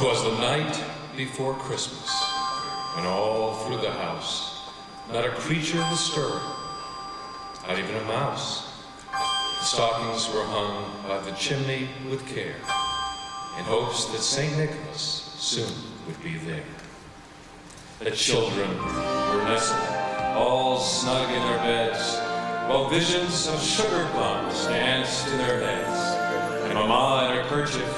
'Twas the night before Christmas, and all through the house, not a creature was stirring, not even a mouse. The stockings were hung by the chimney with care, in hopes that St. Nicholas soon would be there. The children were nestled, all snug in their beds, while visions of sugar plums danced in their heads. And Mama in her kerchief,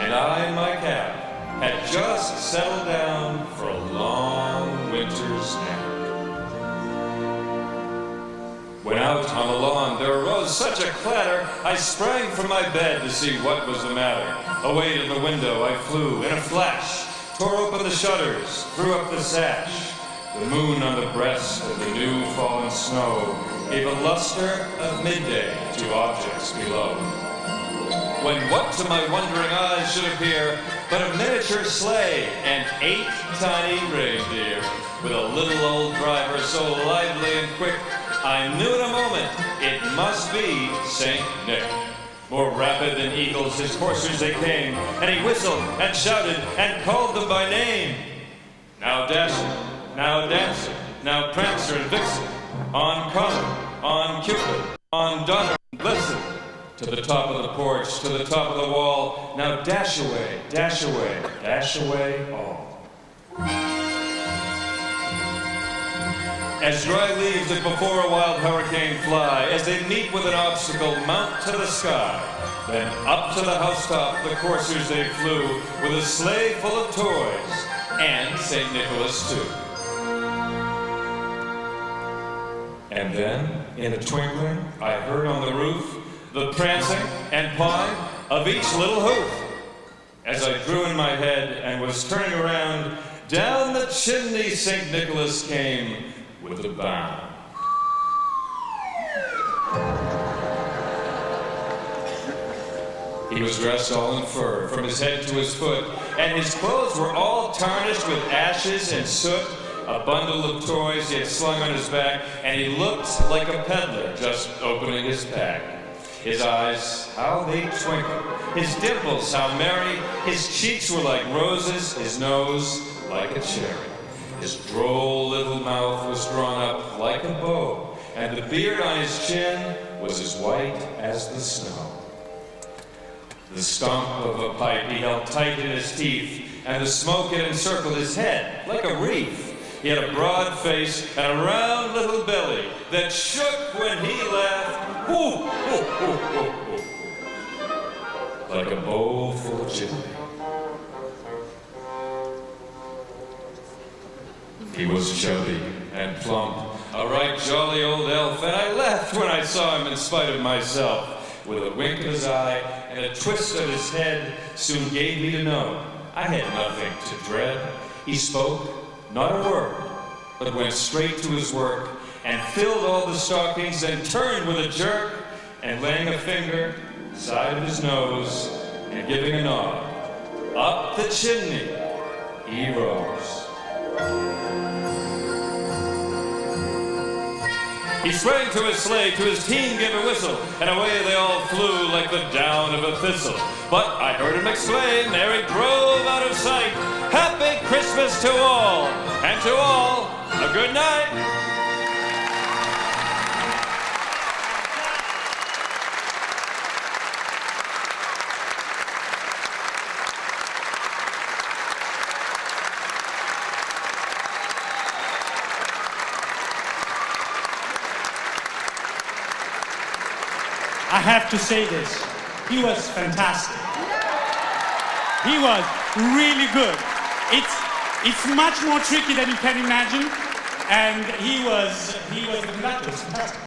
and I in my cap, had just settled down for a long winter's nap. When out on the lawn there arose such a clatter, I sprang from my bed to see what was the matter. Away to the window I flew in a flash, tore open the shutters, threw up the sash. The moon on the breast of the new fallen snow gave a luster of midday to objects below. When what to my wondering eyes should appear but a miniature sleigh and 8 tiny reindeer, with a little old driver so lively and quick, I knew in a moment it must be St. Nick. More rapid than eagles his coursers they came, and he whistled and shouted and called them by name. Now Dasher, now Dancer, now Prancer and Vixen, on Comet, on Cupid, on Donner and Blitzen, to the top of the porch, to the top of the wall, now dash away, dash away, dash away all. As dry leaves that before a wild hurricane fly, as they meet with an obstacle, mount to the sky. Then up to the housetop the coursers they flew, with a sleigh full of toys, and St. Nicholas too. And then, in a twinkling, I heard on the roof the prancing and pawing of each little hoof. As I drew in my head and was turning around, down the chimney St. Nicholas came with a bound. He was dressed all in fur, from his head to his foot, and his clothes were all tarnished with ashes and soot. A bundle of toys he had slung on his back, and he looked like a peddler just opening his pack. His eyes, how they twinkled. His dimples, how merry. His cheeks were like roses, his nose like a cherry. His droll little mouth was drawn up like a bow, and the beard on his chin was as white as the snow. The stump of a pipe he held tight in his teeth, and the smoke had encircled his head like a wreath. He had a broad face and a round little belly that shook when he laughed, hoo, hoo, hoo, hoo, hoo, like a bowl full of jelly. He was chubby and plump, a right jolly old elf, and I laughed when I saw him in spite of myself. With a wink of his eye and a twist of his head soon gave me to know I had nothing to dread. He spoke not a word, but went straight to his work and filled all the stockings and turned with a jerk, and laying a finger side of his nose and giving a nod, up the chimney he rose. He sprang to his sleigh, to his team gave a whistle, and away they all flew like the down of a thistle. But I heard him exclaim ere he drove out of sight, Happy Christmas to all, and to all a good night. I have to say this, he was fantastic. He was really good. It's much more tricky than you can imagine, and he was the conductor. It was fantastic.